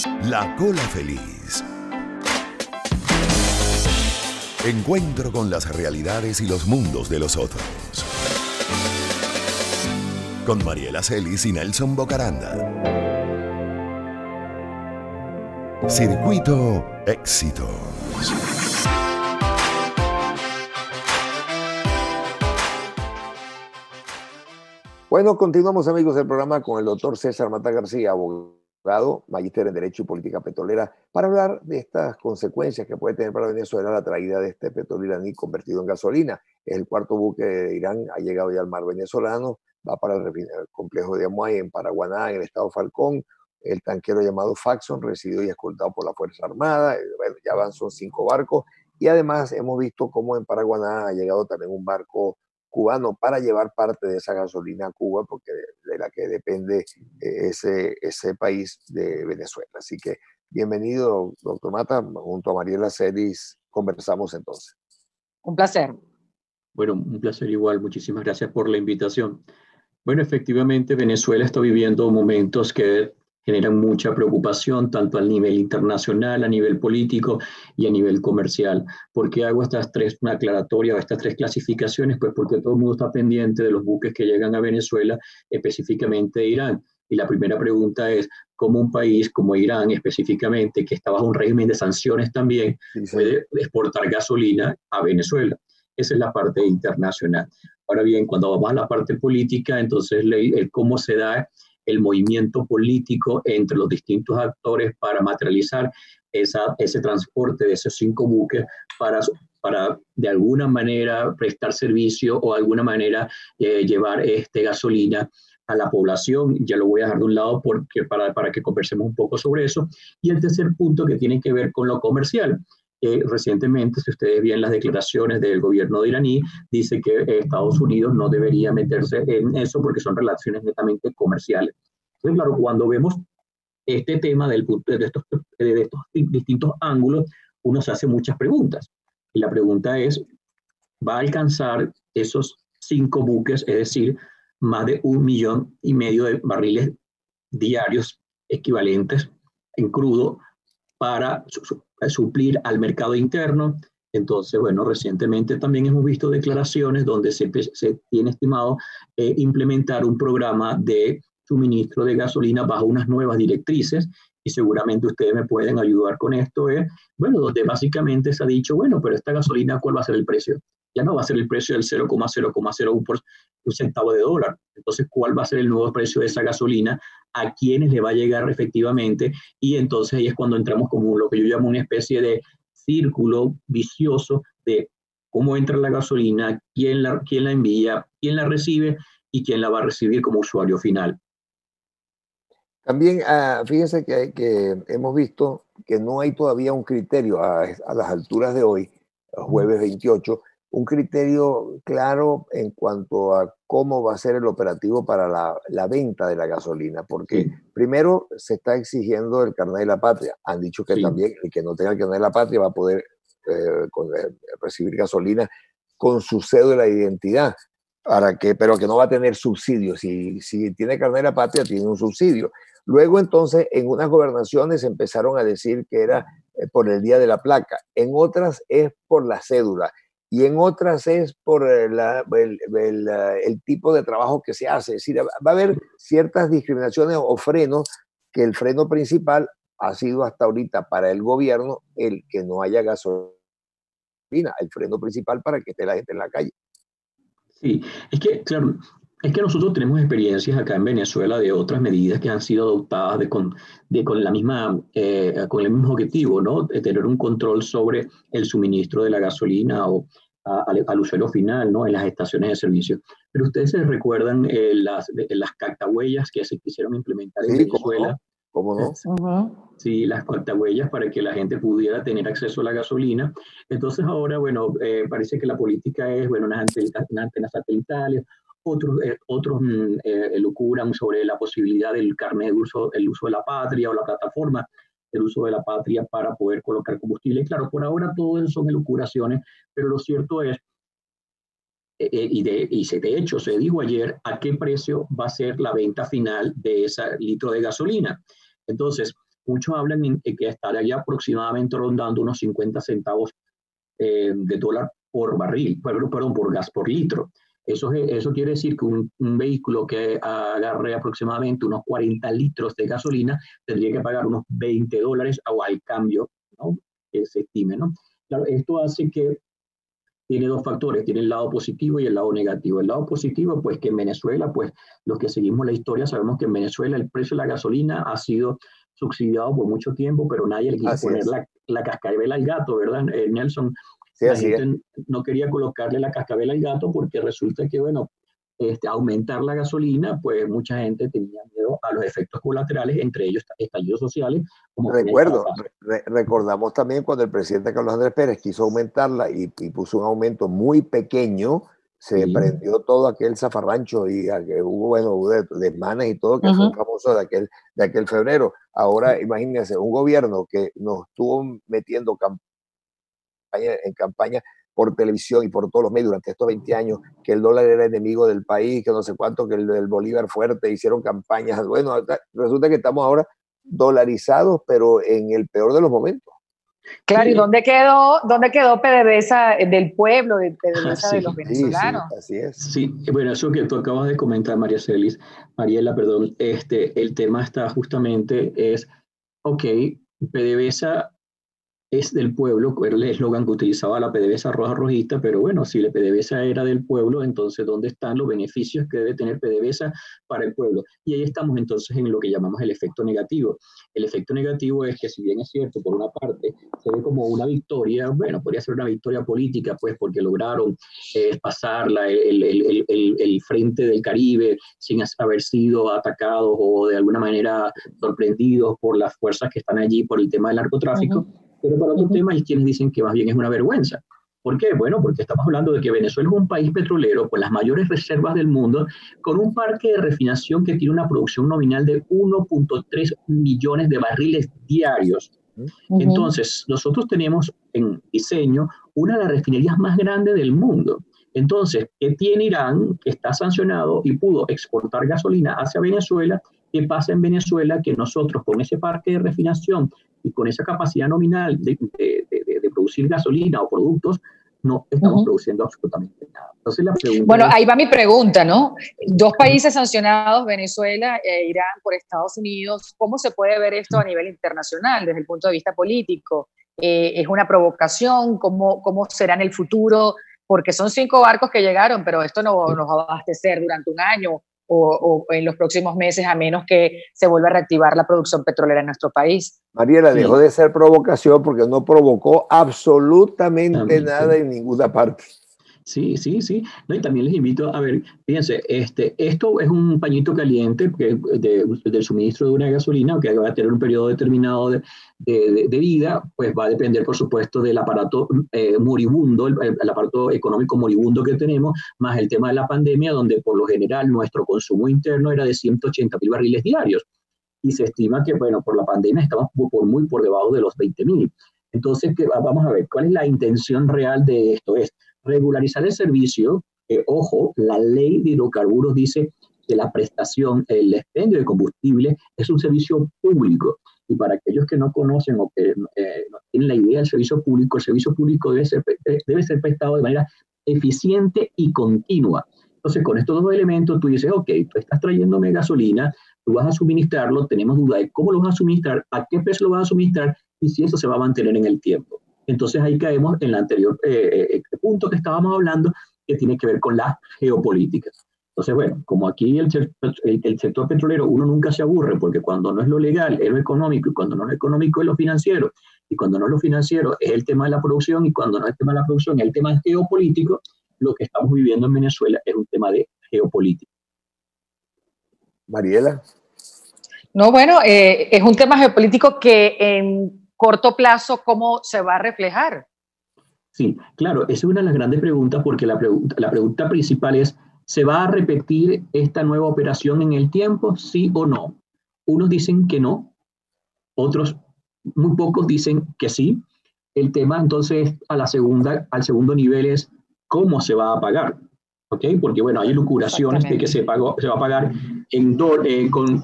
La Cola Feliz. Encuentro con las realidades y los mundos de los otros. Con Mariela Celis y Nelson Bocaranda. Circuito Éxitos. Bueno, continuamos, amigos, del programa con el doctor César Mata García, abogado, magíster en Derecho y Política Petrolera, para hablar de estas consecuencias que puede tener para Venezuela la traída de este petróleo iraní convertido en gasolina. Es el cuarto buque de Irán, ha llegado ya al mar venezolano, va para el complejo de Amuay en Paraguaná, en el estado Falcón. El tanquero llamado Faxon, recibido y escoltado por la Fuerza Armada. Bueno, ya van, son 5 barcos. Y además hemos visto cómo en Paraguaná ha llegado también un barco cubano para llevar parte de esa gasolina a Cuba, porque de la que depende ese país de Venezuela. Así que bienvenido, doctor Mata, junto a Mariela Celis conversamos entonces. Un placer. Bueno, un placer igual, muchísimas gracias por la invitación. Bueno, efectivamente Venezuela está viviendo momentos que generan mucha preocupación, tanto a nivel internacional, a nivel político y a nivel comercial. ¿Por qué hago una aclaratoria o estas 3 clasificaciones? Pues porque todo el mundo está pendiente de los buques que llegan a Venezuela, específicamente de Irán. Y la primera pregunta es, ¿cómo un país como Irán específicamente, que está bajo un régimen de sanciones también, puede exportar gasolina a Venezuela? Esa es la parte internacional. Ahora bien, cuando vamos a la parte política, entonces cómo se da el movimiento político entre los distintos actores para materializar ese transporte de esos 5 buques para de alguna manera prestar servicio o de alguna manera llevar gasolina a la población. Ya lo voy a dejar de un lado para que conversemos un poco sobre eso. Y el tercer punto que tiene que ver con lo comercial. Recientemente, si ustedes ven las declaraciones del gobierno de iraní, dice que Estados Unidos no debería meterse en eso porque son relaciones netamente comerciales. Entonces, claro, cuando vemos este tema de estos distintos ángulos, uno se hace muchas preguntas. Y la pregunta es, ¿va a alcanzar esos 5 buques, es decir, más de 1,5 millones de barriles diarios equivalentes en crudo para suplir al mercado interno? Entonces, bueno, recientemente también hemos visto declaraciones donde se tiene estimado implementar un programa de suministro de gasolina bajo unas nuevas directrices, y seguramente ustedes me pueden ayudar con esto, bueno, donde básicamente se ha dicho, bueno, pero esta gasolina, ¿cuál va a ser el precio? Ya no va a ser el precio del 0,001 centavo de dólar. Entonces, ¿cuál va a ser el nuevo precio de esa gasolina? ¿A quiénes le va a llegar efectivamente? Y entonces ahí es cuando entramos como lo que yo llamo una especie de círculo vicioso de cómo entra la gasolina, quién la envía, quién la recibe y quién la va a recibir como usuario final. También fíjense que hemos visto que no hay todavía un criterio a las alturas de hoy, jueves 28, un criterio claro en cuanto a cómo va a ser el operativo para la venta de la gasolina, porque primero se está exigiendo el carnet de la patria. Han dicho que también el que no tenga el carnet de la patria va a poder recibir gasolina con su cédula de identidad, pero que no va a tener subsidio. Si tiene carnet de la patria, tiene un subsidio. Luego, entonces, en unas gobernaciones empezaron a decir que era por el día de la placa, en otras es por la cédula y en otras es por el tipo de trabajo que se hace. Es decir, va a haber ciertas discriminaciones o frenos, que el freno principal ha sido hasta ahorita para el gobierno el que no haya gasolina, el freno principal para que esté la gente en la calle. Sí, es que, claro, es que nosotros tenemos experiencias acá en Venezuela de otras medidas que han sido adoptadas con el mismo objetivo, ¿no? De tener un control sobre el suministro de la gasolina o al usuario final, ¿no? En las estaciones de servicio. Pero ustedes se recuerdan las cactahuellas que se quisieron implementar en Venezuela. ¿Cómo no? Sí, las cactahuellas para que la gente pudiera tener acceso a la gasolina. Entonces ahora, bueno, parece que la política es, bueno, unas antenas satelitales, otros lucuran sobre la posibilidad del carnet el uso de la patria o la plataforma del uso de la patria para poder colocar combustible. Claro, por ahora todo eso son elucubraciones, pero lo cierto es, de hecho se dijo ayer a qué precio va a ser la venta final de ese litro de gasolina. Entonces, muchos hablan en que estaría aproximadamente rondando unos 50 centavos de dólar por barril, perdón, por gas por litro. Eso quiere decir que un vehículo que agarre aproximadamente unos 40 litros de gasolina tendría que pagar unos $20 o al cambio, ¿no?, que se estime, ¿no? Claro, esto hace que tiene dos factores, tiene el lado positivo y el lado negativo. El lado positivo, pues que en Venezuela, pues los que seguimos la historia sabemos que en Venezuela el precio de la gasolina ha sido subsidiado por mucho tiempo, pero nadie le quiso poner la cascabel al gato, ¿verdad, Nelson? Sí, la gente no quería colocarle la cascabel al gato porque resulta que, bueno, aumentar la gasolina, pues mucha gente tenía miedo a los efectos colaterales, entre ellos estallidos sociales. Como recordamos también cuando el presidente Carlos Andrés Pérez quiso aumentarla y puso un aumento muy pequeño, se prendió todo aquel zafarrancho y hubo, bueno, hubo desmanes y todo, que fue famoso de aquel febrero. Ahora, imagínense, un gobierno que nos estuvo metiendo en campaña por televisión y por todos los medios durante estos 20 años, que el dólar era enemigo del país, que no sé cuánto, que el Bolívar fuerte, hicieron campañas. Bueno, resulta que estamos ahora dolarizados, pero en el peor de los momentos. Claro, sí. ¿Y dónde quedó PDVSA del pueblo, de PDVSA de los venezolanos? Sí, así es. Sí, bueno, eso que tú acabas de comentar, Mariela, perdón, el tema está justamente ok, PDVSA es del pueblo, era el eslogan que utilizaba la PDVSA roja rojista, pero bueno, si la PDVSA era del pueblo, entonces ¿dónde están los beneficios que debe tener PDVSA para el pueblo? Y ahí estamos entonces en lo que llamamos el efecto negativo. El efecto negativo es que, si bien es cierto, por una parte se ve como una victoria, bueno, podría ser una victoria política, pues porque lograron pasar el frente del Caribe sin haber sido atacados o de alguna manera sorprendidos por las fuerzas que están allí por el tema del narcotráfico. Pero para otro tema hay quienes dicen que más bien es una vergüenza. ¿Por qué? Bueno, porque estamos hablando de que Venezuela es un país petrolero con las mayores reservas del mundo, con un parque de refinación que tiene una producción nominal de 1.3 millones de barriles diarios. Entonces, nosotros tenemos en diseño una de las refinerías más grandes del mundo. Entonces, ¿qué tiene Irán, que está sancionado y pudo exportar gasolina hacia Venezuela? ¿Qué pasa en Venezuela? Que nosotros, con ese parque de refinación y con esa capacidad nominal de producir gasolina o productos, no estamos produciendo absolutamente nada. Entonces, la pregunta bueno, ahí va mi pregunta, ¿no? Dos países sancionados, Venezuela e Irán, por Estados Unidos. ¿Cómo se puede ver esto a nivel internacional desde el punto de vista político? ¿Es una provocación? ¿Cómo será en el futuro? Porque son 5 barcos que llegaron, pero esto no nos va a abastecer durante un año o en los próximos meses, a menos que se vuelva a reactivar la producción petrolera en nuestro país. Mariela, dejó de ser provocación porque no provocó absolutamente nada en ninguna parte. Sí. No, y también les invito a ver, fíjense, esto es un pañito caliente del suministro de una gasolina que va a tener un periodo determinado de vida, pues va a depender, por supuesto, del aparato moribundo, el aparato económico moribundo que tenemos, más el tema de la pandemia, donde por lo general nuestro consumo interno era de 180.000 barriles diarios. Y se estima que, bueno, por la pandemia estamos muy por debajo de los 20.000. Entonces, vamos a ver, ¿cuál es la intención real de esto? Es regularizar el servicio. Ojo, la ley de hidrocarburos dice que la prestación, el expendio de combustible es un servicio público. Y para aquellos que no conocen o que no tienen la idea del servicio público, el servicio público debe ser prestado de manera eficiente y continua. Entonces, con estos dos elementos, tú dices, ok, tú estás trayéndome gasolina, tú vas a suministrarlo, tenemos duda de cómo lo vas a suministrar, a qué precio lo vas a suministrar y si eso se va a mantener en el tiempo. Entonces ahí caemos en el anterior punto que estábamos hablando, que tiene que ver con la geopolítica. Entonces, bueno, como aquí el sector petrolero, uno nunca se aburre, porque cuando no es lo legal es lo económico, y cuando no es lo económico es lo financiero, y cuando no es lo financiero es el tema de la producción, y cuando no es el tema de la producción es el tema geopolítico, lo que estamos viviendo en Venezuela es un tema de geopolítica. Mariela. No, bueno, es un tema geopolítico que en corto plazo, ¿cómo se va a reflejar? Sí, claro, esa es una de las grandes preguntas, porque la pregunta principal es, ¿se va a repetir esta nueva operación en el tiempo, sí o no? Unos dicen que no, otros, muy pocos, dicen que sí. El tema entonces al segundo nivel es, ¿cómo se va a pagar? ¿ok? Porque, bueno, hay lucuraciones de que se va a pagar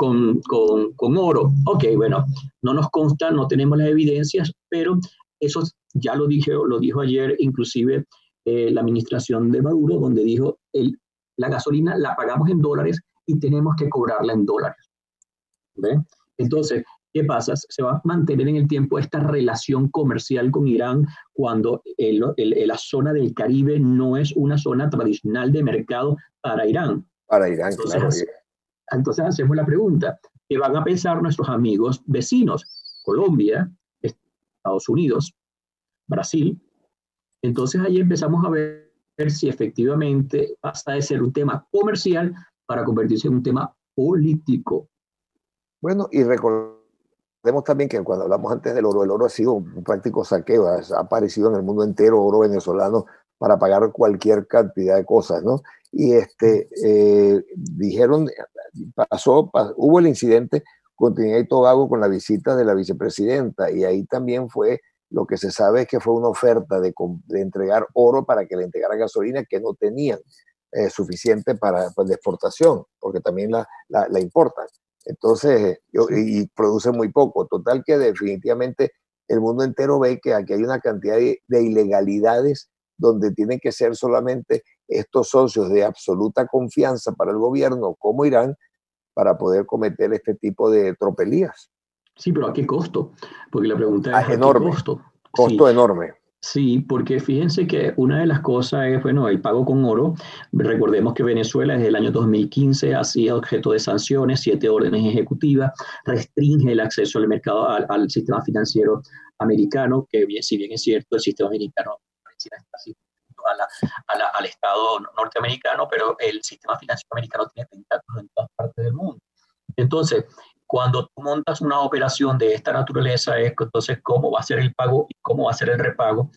con oro. Ok, bueno, no nos consta, no tenemos las evidencias, pero eso ya lo dijo ayer inclusive la administración de Maduro, donde dijo, la gasolina la pagamos en dólares y tenemos que cobrarla en dólares. ¿Ve? Entonces, ¿qué pasa? Se va a mantener en el tiempo esta relación comercial con Irán cuando la zona del Caribe no es una zona tradicional de mercado para Irán. Para Irán, entonces, claro. Entonces hacemos la pregunta, ¿qué van a pensar nuestros amigos vecinos? Colombia, Estados Unidos, Brasil. Entonces ahí empezamos a ver si efectivamente pasa de ser un tema comercial para convertirse en un tema político. Bueno, y recordemos también que cuando hablamos antes del oro, el oro ha sido un práctico saqueo, ha aparecido en el mundo entero oro venezolano para pagar cualquier cantidad de cosas, ¿no? Y dijeron, hubo el incidente con Trinidad y Tobago con la visita de la vicepresidenta, y ahí también fue, lo que se sabe es que fue una oferta de entregar oro para que le entregaran gasolina que no tenían suficiente de exportación, porque también la importan. Entonces, y producen muy poco. Total que definitivamente el mundo entero ve que aquí hay una cantidad de ilegalidades donde tienen que ser solamente estos socios de absoluta confianza para el gobierno como Irán para poder cometer este tipo de tropelías. Sí, pero ¿a qué costo? Porque la pregunta es enorme. ¿a qué costo? Costo enorme. Sí, porque fíjense que una de las cosas es, bueno, el pago con oro. Recordemos que Venezuela desde el año 2015 ha sido objeto de sanciones, 7 órdenes ejecutivas, restringe el acceso al mercado, al sistema financiero americano, que si bien es cierto, el sistema americano está así al Estado norteamericano, pero el sistema financiero americano tiene tentáculos en todas partes del mundo. Entonces, cuando tú montas una operación de esta naturaleza, entonces cómo va a ser el pago y cómo va a ser el repago.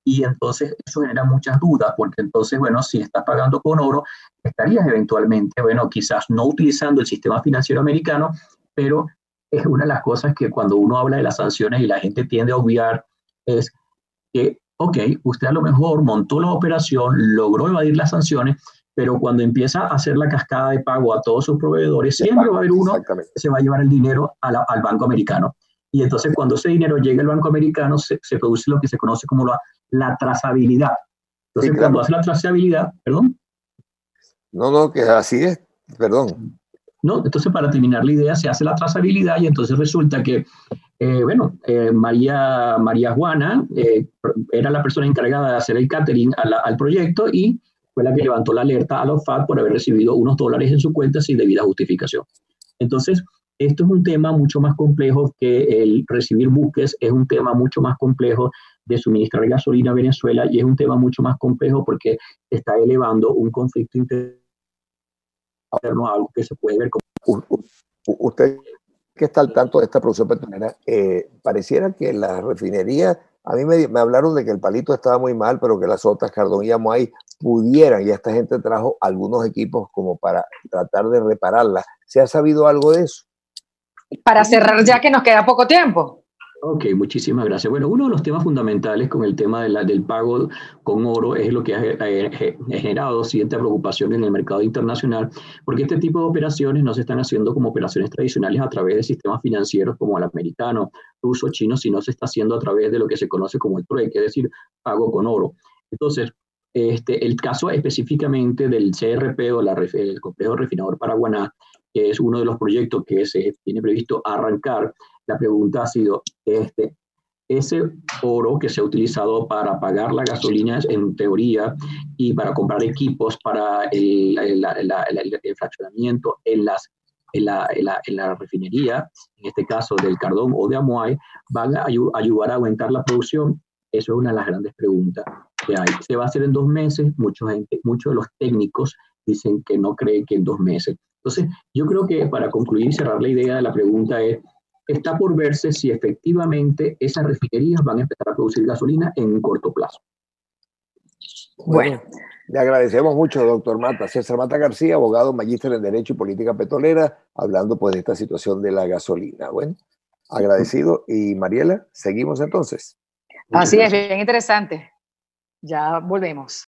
Y entonces eso genera muchas dudas, porque entonces, bueno, si estás pagando con oro, estarías eventualmente, bueno, quizás no utilizando el sistema financiero americano, pero es una de las cosas que cuando uno habla de las sanciones y la gente tiende a obviar, es que, ok, usted a lo mejor montó la operación, logró evadir las sanciones, pero cuando empieza a hacer la cascada de pago a todos sus proveedores, siempre va a haber uno que se va a llevar el dinero al banco americano. Y entonces cuando ese dinero llega al banco americano, se produce lo que se conoce como la trazabilidad. Entonces, sí, cuando hace la trazabilidad, perdón. No, que así es, perdón. No, entonces para terminar la idea, se hace la trazabilidad y entonces resulta que, María Juana era la persona encargada de hacer el catering al proyecto y fue la que levantó la alerta a la OFAC por haber recibido unos dólares en su cuenta sin debida justificación. Entonces, esto es un tema mucho más complejo que el recibir buques, es un tema mucho más complejo de suministrar gasolina a Venezuela y es un tema mucho más complejo porque está elevando un conflicto interno a algo que se puede ver como... Usted que está al tanto de esta producción petrolera, pareciera que las refinerías, a mí me hablaron de que el Palito estaba muy mal, pero que las otras, Cardón y Amuay, pudieran, y esta gente trajo algunos equipos como para tratar de repararla. ¿Se ha sabido algo de eso? Para cerrar ya que nos queda poco tiempo. Ok, muchísimas gracias. Bueno, uno de los temas fundamentales con el tema del pago con oro es lo que ha generado cierta preocupación en el mercado internacional, porque este tipo de operaciones no se están haciendo como operaciones tradicionales a través de sistemas financieros como el americano, ruso, chino, sino se está haciendo a través de lo que se conoce como el trueque, es decir, pago con oro. Entonces, el caso específicamente del CRP o el complejo refinador Paraguaná, que es uno de los proyectos que se tiene previsto arrancar, la pregunta ha sido, ese oro que se ha utilizado para pagar la gasolina en teoría y para comprar equipos para el fraccionamiento en la refinería, en este caso del Cardón o de Amuay, van a ayudar a aumentar la producción. Eso es una de las grandes preguntas que hay. ¿Se va a hacer en 2 meses? Muchos de los técnicos dicen que no creen que en 2 meses. Entonces, yo creo que para concluir y cerrar la idea de la pregunta está por verse si efectivamente esas refinerías van a empezar a producir gasolina en un corto plazo. Bueno, le agradecemos mucho, doctor Mata. César Mata García, abogado, magíster en Derecho y Política Petrolera, hablando pues de esta situación de la gasolina. Bueno, agradecido. Y Mariela, seguimos entonces. Así es, bien interesante. Ya volvemos.